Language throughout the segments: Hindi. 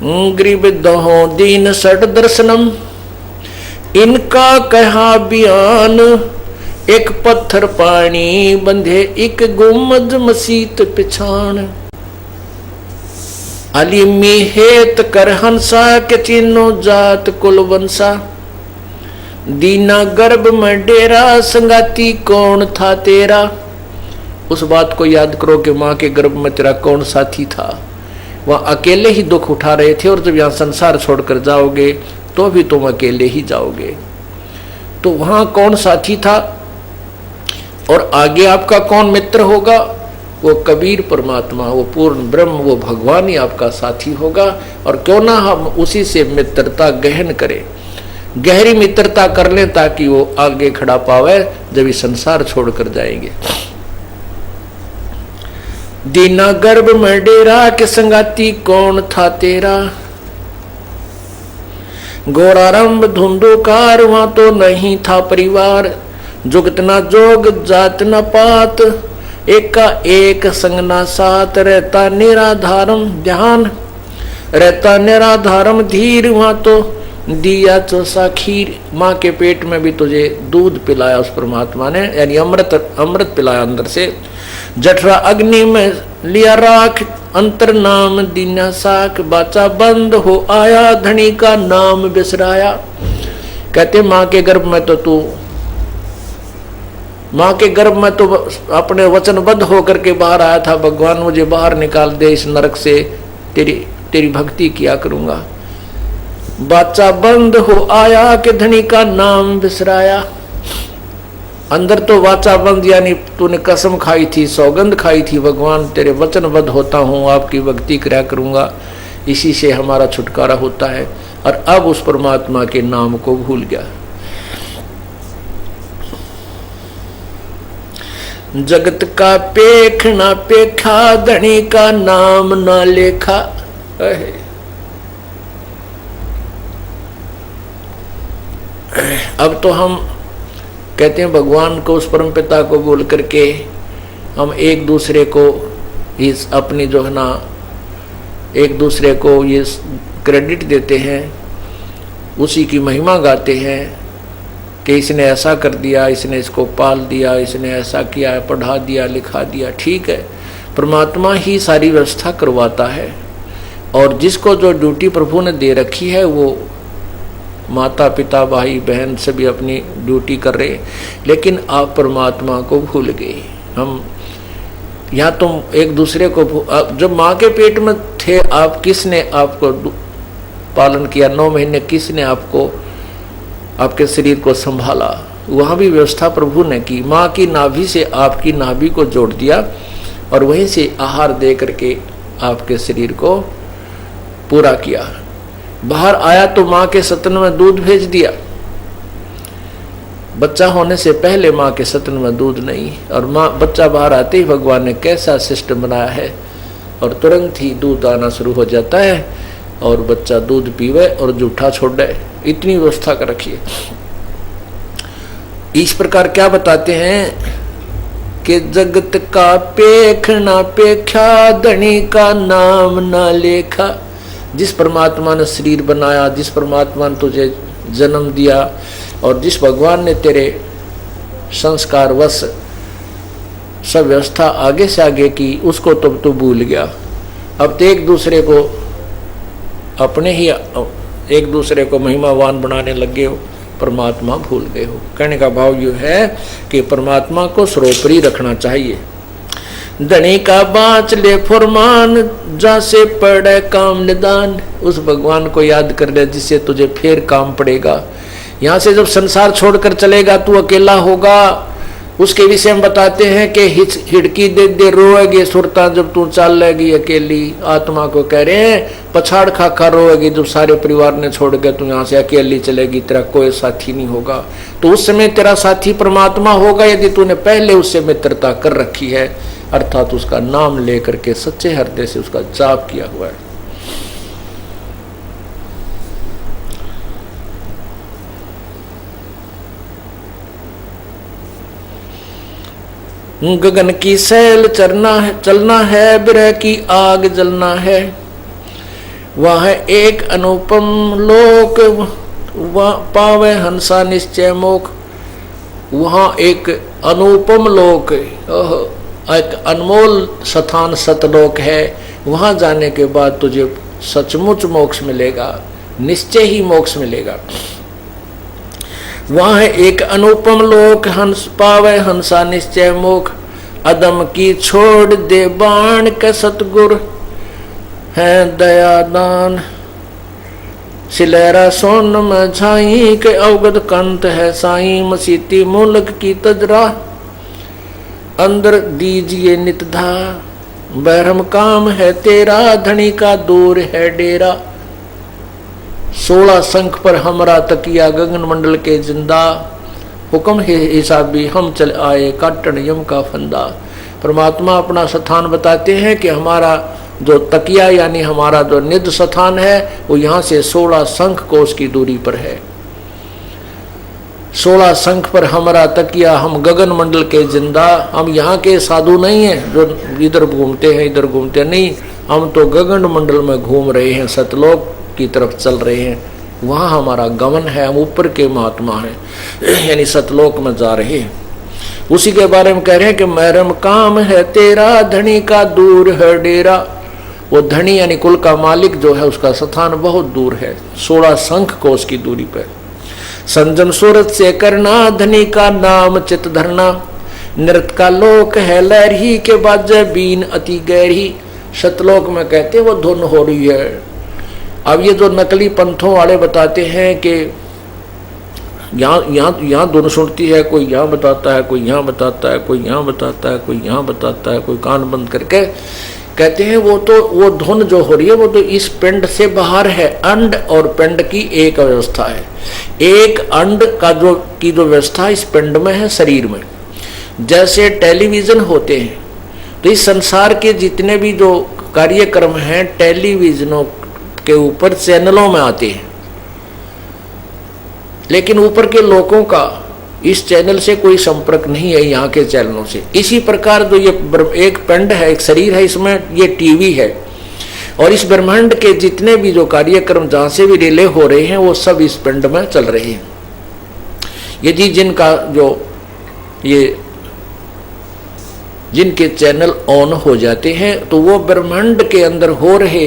गरीब दहो दीन सठ दर्शनम, इनका कहा बयान, एक पत्थर पानी बंधे एक गुम्मद मसीत पिछाण। अली मिहेत कर हंसा के चिन्नो जात कुल वंसा, दीना गर्भ में डेरा संगाती कौन था तेरा। उस बात को याद करो कि माँ के गर्भ में तेरा कौन साथी था। वह अकेले ही दुख उठा रहे थे और जब यहाँ संसार छोड़कर जाओगे तो भी तुम अकेले ही जाओगे। तो वहां कौन साथी था और आगे आपका कौन मित्र होगा? वो कबीर परमात्मा, वो पूर्ण ब्रह्म, वो भगवान ही आपका साथी होगा। और क्यों ना हम उसी से मित्रता गहन करें, गहरी मित्रता कर लें ताकि वो आगे खड़ा पावे जब इस संसार छोड़कर जाएंगे। दीना गर्भ में डेरा के संगाती कौन था तेरा, घोरारंभ धुंधुकार वहां तो नहीं था परिवार। जुगत न जोग जात न पात, एक का एक संग ना साथ। रहता निराधारम ध्यान, रहता निराधारम धीर। वहां तो दिया चोसा खीर, माँ के पेट में भी तुझे दूध पिलाया उस परमात्मा ने, यानी अमृत पिलाया अंदर से। जठरा अग्नि में लिया राख, अंतर नाम दीना साख। बाचा बंद हो आया, धनी का नाम बिसराया। कहते माँ के गर्भ में तो तू, माँ के गर्भ में तो अपने वचनबद्ध होकर के बाहर आया था, भगवान मुझे बाहर निकाल दे इस नरक से, तेरी भक्ति किया करूंगा। बाचा बंद हो आया कि धनी का नाम बिसराया। अंदर तो वाचा बंद, यानी तूने कसम खाई थी, सौगंध खाई थी, भगवान तेरे वचनबद्ध होता हूँ, आपकी भक्ति किया करूंगा, इसी से हमारा छुटकारा होता है। और अब उस परमात्मा के नाम को भूल गया। जगत का पेख ना पेखा, धनी का नाम ना लेखा। अब तो हम कहते हैं भगवान को, उस परम पिता को बोल करके हम एक दूसरे को इस अपनी जो है ना, एक दूसरे को ये क्रेडिट देते हैं, उसी की महिमा गाते हैं कि इसने ऐसा कर दिया, इसने इसको पाल दिया, इसने ऐसा किया, पढ़ा दिया, लिखा दिया। ठीक है, परमात्मा ही सारी व्यवस्था करवाता है और जिसको जो ड्यूटी प्रभु ने दे रखी है वो माता पिता भाई बहन सभी अपनी ड्यूटी कर रहे, लेकिन आप परमात्मा को भूल गए। हम या तुम एक दूसरे को, जब माँ के पेट में थे आप, किसने आपको पालन किया? 9 महीने किसने आपको, आपके शरीर को संभाला? वहाँ भी व्यवस्था प्रभु ने की। माँ की नाभि से आपकी नाभि को जोड़ दिया और वहीं से आहार दे करके आपके शरीर को पूरा किया। बाहर आया तो माँ के स्तन में दूध भेज दिया। बच्चा होने से पहले माँ के स्तन में दूध नहीं, और माँ बच्चा बाहर आते ही भगवान ने कैसा सिस्टम बनाया है, और तुरंत ही दूध आना शुरू हो जाता है और बच्चा दूध पीवे और जूठा छोड़े, इतनी व्यवस्था कर रखी है। इस प्रकार क्या बताते हैं कि जगत का पेख ना पेखा, धनी का नाम ना लेखा। जिस परमात्मा ने शरीर बनाया, जिस परमात्मा ने तुझे जन्म दिया और जिस भगवान ने तेरे संस्कार वश सब व्यवस्था आगे से आगे की, उसको तुम तो भूल गया। अब तो एक दूसरे को अपने ही एक दूसरे को महिमावान बनाने लगे हो, परमात्मा भूल गए हो। कहने का भाव यह है कि परमात्मा को सर्वोपरि रखना चाहिए। धनी का बाँच ले फरमान, जैसे पड़े काम निदान। उस भगवान को याद कर ले जिससे तुझे फिर काम पड़ेगा। यहाँ से जब संसार छोड़कर चलेगा तू अकेला होगा। उसके विषय में बताते हैं कि हिड़की दे दे रोएगी सुरता, जब तू चल लेगी अकेली। आत्मा को कह रहे हैं पछाड़ खा खा रोएगी जब सारे परिवार ने छोड़ के तू यहाँ से अकेली चलेगी, तेरा कोई साथी नहीं होगा। तो उस समय तेरा साथी परमात्मा होगा यदि तूने पहले उससे मित्रता कर रखी है, अर्थात उसका नाम लेकर के सच्चे हृदय से उसका जाप किया हुआ है। गगन की सैल चलना है, बिरह की आग जलना है। वह एक अनुपम लोक, वह पावे हंसा निश्चय मोख। वहाँ एक अनुपम लोक, एक अनमोल स्थान सतलोक है। वहाँ जाने के बाद तुझे सचमुच मोक्ष मिलेगा, निश्चय ही मोक्ष मिलेगा। वहाँ एक अनुपम लोक, हंस पावे हंसा निश्चय मोख। अदम की छोड़ दे बाण के सतगुर है दयादान। सिलेरा सोन में झाई के अवगत कंत है साई। मसीती मुल्क की तजरा अंदर दीजिए नितधा। बहरम काम है तेरा धनी का दूर है डेरा। 16 शंख पर हमरा तकिया गगन मंडल के जिंदा। हुक्म हिसाबी हम चल आए काटन यम का फंदा। परमात्मा अपना स्थान बताते हैं कि हमारा जो तकिया यानी हमारा जो निध स्थान है वो यहाँ से 16 शंख कोस की दूरी पर है। 16 शंख पर हमारा तकिया, हम गगन मंडल के जिंदा। हम यहाँ के साधु नहीं हैं जो इधर घूमते हैं इधर घूमते नहीं, हम तो गगन मंडल में घूम रहे हैं, सतलोक की तरफ चल रहे हैं। वहाँ हमारा गमन है, हम ऊपर के महात्मा हैं यानी सतलोक में जा रहे हैं। उसी के बारे में कह रहे हैं कि महरम काम है तेरा धनी का दूर है डेरा। वो धनी यानी कुल का मालिक जो है उसका स्थान बहुत दूर है, 16 शंख कोस की दूरी पर। संजम सूरत से करना धनी का नाम चित धरना। नृत्य का लोक है लहरी के बाजे बीन अति गहरी। सतलोक में कहते वो धुन हो रही है। अब ये जो नकली पंथों वाले बताते हैं कि यहाँ धुन सुनती है, कोई यहाँ बताता है, कोई यहाँ बताता है, कोई यहाँ बताता है, कोई यहाँ बताता है, कोई कान बंद करके कहते हैं वो धुन जो हो रही है वो तो इस पिंड से बाहर है। अंड और पिंड की एक व्यवस्था है। एक अंड का जो व्यवस्था इस पिंड में है, शरीर में। जैसे टेलीविजन होते हैं तो इस संसार के जितने भी जो कार्यक्रम हैं टेलीविजनों के ऊपर चैनलों में आते हैं, लेकिन ऊपर के लोगों का इस चैनल से कोई संपर्क नहीं है यहाँ के चैनलों से। इसी प्रकार जो ये एक पिंड है, एक शरीर है, इसमें ये टीवी है और इस ब्रह्मांड के जितने भी जो कार्यक्रम जहाँ से भी रिले हो रहे हैं वो सब इस पिंड में चल रहे हैं। यदि जिनके चैनल ऑन हो जाते हैं तो वो ब्रह्मांड के अंदर हो रहे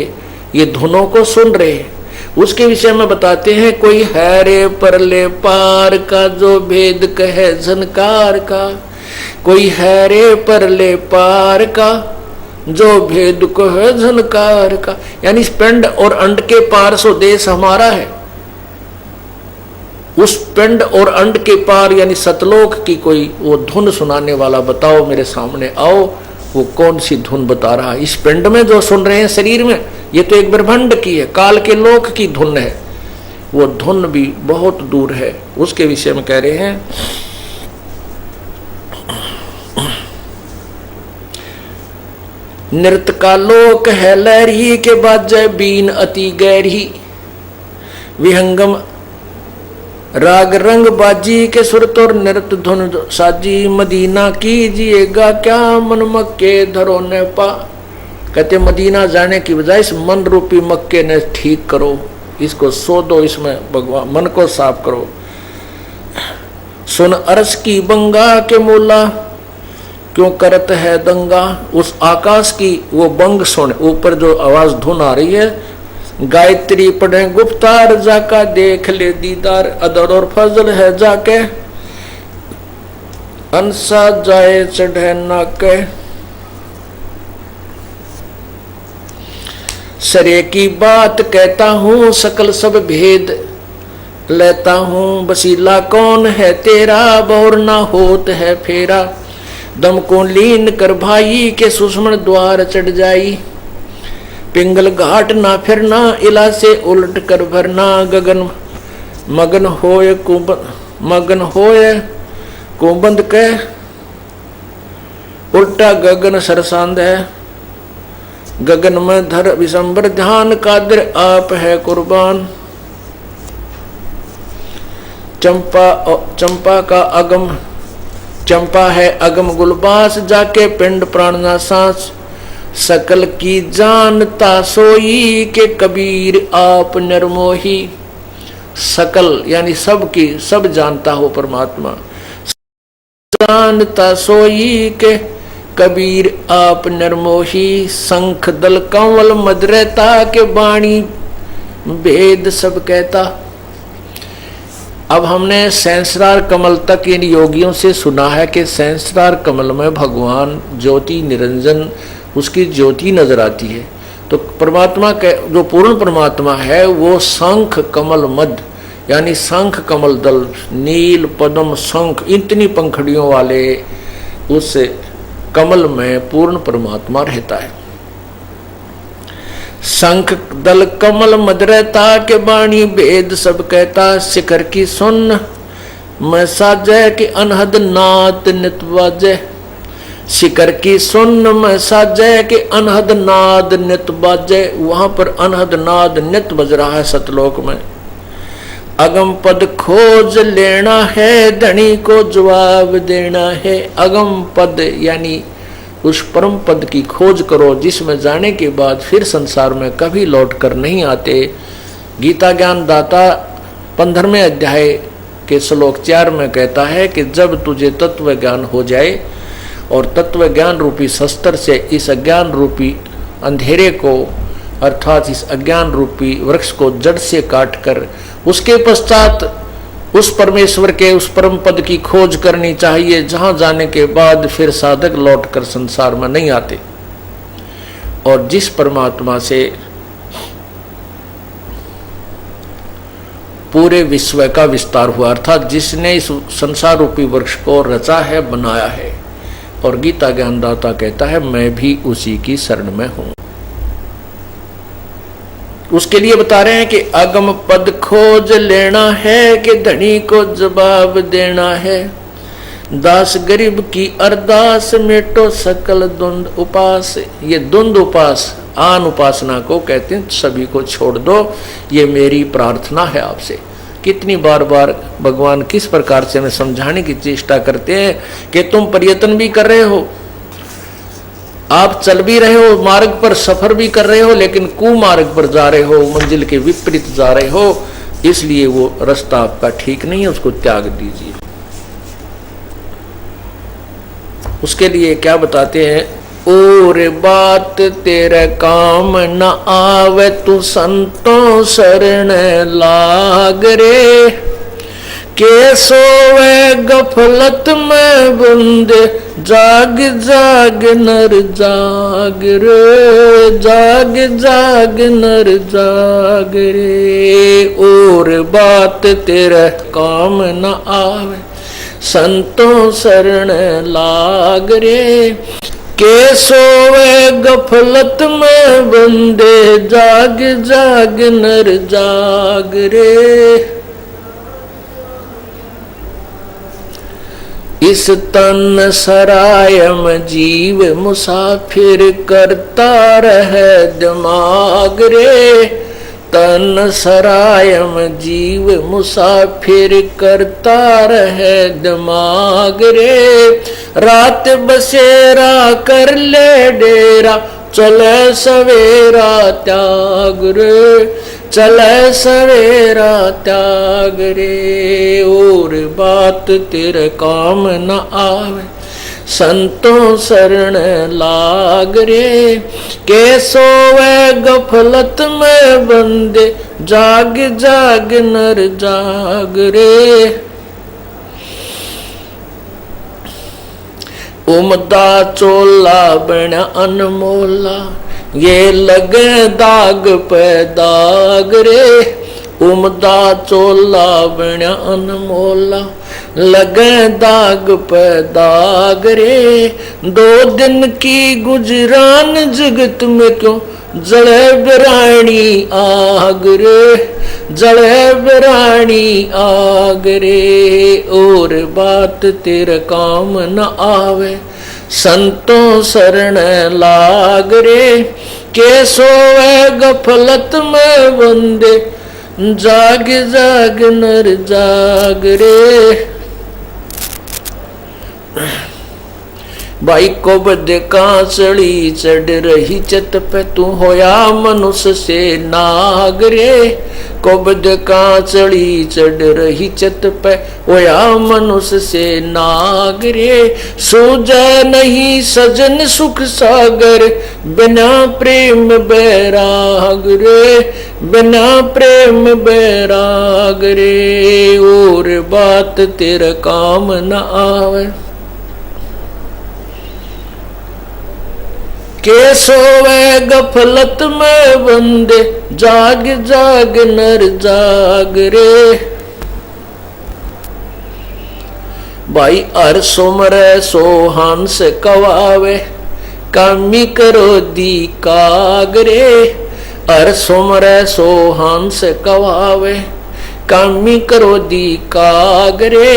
ये धुनों को सुन रहे हैं। उसके विषय में बताते हैं कोई है रे परले पार का जो भेद कहे झनकार का। कोई है रे परले पार का जो भेद कहे झनकार का, यानी इस पिंड और अंड के पार सो देश हमारा है। उस पिंड और अंड के पार यानी सतलोक की कोई वो धुन सुनाने वाला बताओ, मेरे सामने आओ। वो कौन सी धुन बता रहा है? इस पिंड में जो सुन रहे हैं शरीर में, ये तो एक ब्रह्मांड की है, काल के लोक की धुन है। वो धुन भी बहुत दूर है। उसके विषय में कह रहे हैं नृत्य का लोक है लहरी के बाजे बीन अति गहरी। विहंगम राग रंग बाजी के सुरत और नृत्य धुन साजी। मदीना कीजिएगा क्या मन मक्के धरो ने पा। कहते मदीना जाने की बजाय इस मन रूपी मक्के ने ठीक करो, इसको सो दो, इसमें भगवान मन को साफ करो। सुन अरस की बंगा के मोला क्यों करत है दंगा। उस आकाश की वो बंग सुन, ऊपर जो आवाज धुन आ रही है। गायत्री पढ़े गुप्तार जाका देख ले दीदार। अदर और फजल है जाके अंसा जाए चढ़े नाके। सरे की बात कहता हूँ सकल सब भेद लेता हूँ। बसीला कौन है तेरा बहुर ना होत है फेरा। दम को लीन कर भाई के सुषमण द्वार चढ़ जाई। पिंगल घाट ना फिरना इला से उलट कर भरना। गगन मगन होए कुंबंद के उल्टा गगन सरसांद है। गगन में धर विशंबर ध्यान कादिर आप है कुर्बान। चंपा का अगम चंपा है अगम गुलबास। जाके पिंड प्राणना सांस। सकल की जानता सोई के कबीर आप निर्मोही। सकल यानी सब की सब जानता हो परमात्मा, जानता सोई के कबीर आप निर्मोही। शंख दल कंवल मदरता के वाणी वेद सब कहता। अब हमने सहस्रार कमल तक इन योगियों से सुना है कि सहस्रार कमल में भगवान ज्योति निरंजन उसकी ज्योति नजर आती है। तो परमात्मा के जो पूर्ण परमात्मा है वो शंख कमल मध्य यानी शंख कमल दल नील पद्म शंख इतनी पंखड़ियों वाले उस कमल में पूर्ण परमात्मा रहता है। शंख दल कमल मदरता के वाणी वेद सब कहता। शिखर की सुन मैं साजय के अनहद नाद नित बाजय। शिखर की सुन मैं साजय के अनहद नाद नित बाजय। वहां पर अनहद नाद नित बज रहा है सतलोक में। अगम पद खोज लेना है धनी को जवाब देना है। अगम पद यानी उस परम पद की खोज करो जिसमें जाने के बाद फिर संसार में कभी लौट कर नहीं आते। गीता ज्ञान दाता 15वें अध्याय के श्लोक 4 में कहता है कि जब तुझे तत्व ज्ञान हो जाए और तत्व ज्ञान रूपी शस्त्र से इस अज्ञान रूपी अंधेरे को अर्थात इस अज्ञान रूपी वृक्ष को जड़ से काटकर उसके पश्चात उस परमेश्वर के उस परम पद की खोज करनी चाहिए जहां जाने के बाद फिर साधक लौटकर संसार में नहीं आते। और जिस परमात्मा से पूरे विश्व का विस्तार हुआ अर्थात जिसने इस संसार रूपी वृक्ष को रचा है बनाया है। और गीता ज्ञानदाता कहता है मैं भी उसी की शरण में हूं। उसके लिए बता रहे हैं कि अगम पद खोज लेना है कि धनी को जवाब देना है। दास गरीब की अरदास मेटो सकल द्वंद उपास। ये द्वंद उपास आन उपासना को कहते हैं सभी को छोड़ दो, ये मेरी प्रार्थना है आपसे। कितनी बार बार भगवान किस प्रकार से हमें समझाने की चेष्टा करते हैं कि तुम प्रयत्न भी कर रहे हो, आप चल भी रहे हो, मार्ग पर सफर भी कर रहे हो, लेकिन कुमार्ग पर जा रहे हो, मंजिल के विपरीत जा रहे हो, इसलिए वो रास्ता आपका ठीक नहीं है, उसको त्याग दीजिए। उसके लिए क्या बताते हैं, और बात तेरे काम न आवे तू संतों शरण लाग रे। के सोवे गफलत में बंदे जाग जाग नर जाग रे। जाग जाग नर जाग रे। और बात तेरे काम न आवे संतों शरण लाग रे। के सोवे गफलत में बंदे जाग जाग नर जाग रे। इस तन सरायम जीव मुसाफिर करता रहे दिमाग रे। तन सरायम जीव मुसाफिर करता रहे दिमाग रे। रात बसेरा कर ले डेरा चले सवेरा त्याग रे। चले सवेरा त्याग रे। और बात तेरे काम न आवे संतों शरण लाग रे। के सोवे गफलत में बंदे जाग जाग नर जाग रे। उमदा चोला बना अनमोला ये लगे दाग पे दाग रे। उमदा चोला बना अनमोला लगे दाग पे दाग रे। 2 दिन की गुजरान जगत में क्यों जले बिरानी आग रे। जले बिरानी आग रे। और बात तेरे काम न आवे संतों शरण लाग रे। के सोवे गफलत में बंदे जाग जाग नर जाग रे। भाई को बद कांचड़ी चढ़ रही चत पे तू होया मनुष्य से नागरे। को बद कांचड़ी चढ़ रही चत पे होया मनुष्य से नागरे। सूझे नहीं सजन सुख सागर बिना प्रेम बैराग रे। बिना प्रेम बैराग रे और बात तेरा काम न आवे। के सोवे गफलत में बंदे जाग जाग नर जाग रे। भाई हर सुमरे सोहान से कवावे कामी करो दी कागरे। हर सुमरे सोहान से कवावे कामी करो दी कागरे।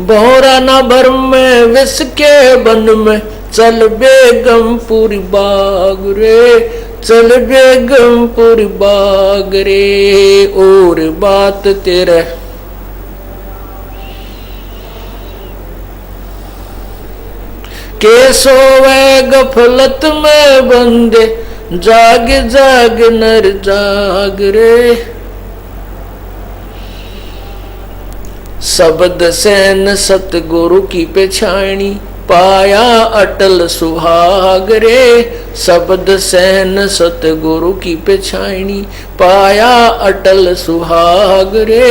बोरा न भर में विष के बन में चल बेगमपुर बाग रे। चल बेगमपुर बाग रे और बात तेरे। के सोवे गफलत में बंदे जाग जाग नर जाग रे। शब्द सैन सतगुरु की पेछाणी पाया अटल सुहाग रे। शब्द सैन सतगुरु की पेछाणी पाया अटल सुहाग रे।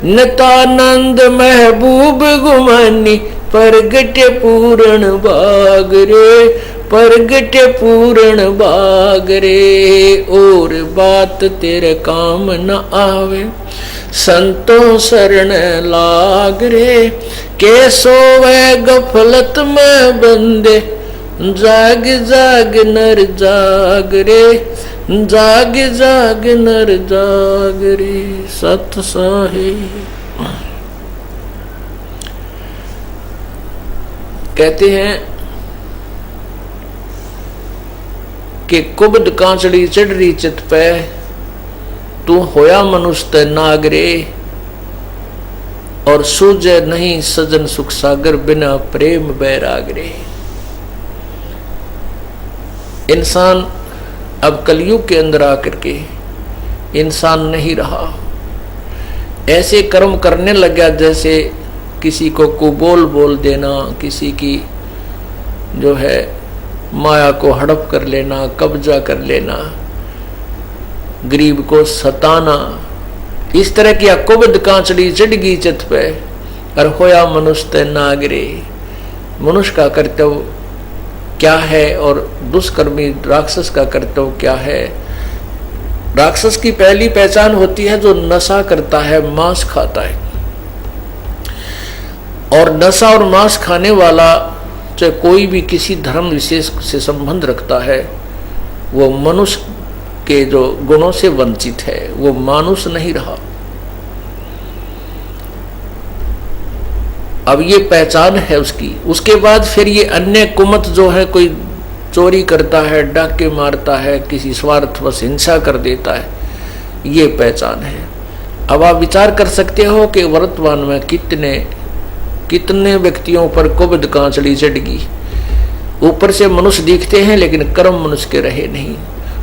नितानंद महबूब गुमानी परगटे पूर्ण बाग रे। परगटे पूर्ण बाग रे और बात तेरे काम न आवे। संतों शरण लाग रे। के सोवे गफलत में बंदे जाग जाग नर जाग रे। जाग जाग नर जाग रे। सत साहिब कहते हैं कि कुबद कांचड़ी चढ़ रही चित पे तू होया मनुष्य नागरे। और सूझे नहीं सजन सुख सागर बिना प्रेम बैरागरे। इंसान अब कलयुग के अंदर आकर के इंसान नहीं रहा। ऐसे कर्म करने लग गया जैसे किसी को कुबोल बोल देना, किसी की जो है माया को हड़प कर लेना, कब्जा कर लेना, गरीब को सताना। इस तरह की कुबद कांचड़ी चढ़गी चित पे और होया मनुष्य नागरे। मनुष्य का कर्तव्य क्या है और दुष्कर्मी राक्षस का कर्तव्य क्या है। राक्षस की पहली पहचान होती है जो नशा करता है, मांस खाता है। और नशा और मांस खाने वाला चाहे कोई भी किसी धर्म विशेष से संबंध रखता है, वो मनुष्य के जो गुणों से वंचित है, वो मानुष नहीं रहा। अब ये पहचान है उसकी। उसके बाद फिर ये अन्य कुमत जो है, कोई चोरी करता है, डाके मारता है, किसी स्वार्थवश हिंसा कर देता है, ये पहचान है। अब आप विचार कर सकते हो कि वर्तमान में कितने व्यक्तियों पर कुबद कांचड़ी चढ़गी। ऊपर से मनुष्य दिखते हैं लेकिन कर्म मनुष्य के रहे नहीं।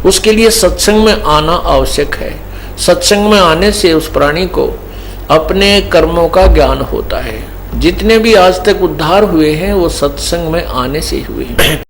उसके लिए सत्संग में आना आवश्यक है। सत्संग में आने से उस प्राणी को अपने कर्मों का ज्ञान होता है। जितने भी आज तक उद्धार हुए हैं वो सत्संग में आने से हुए हैं।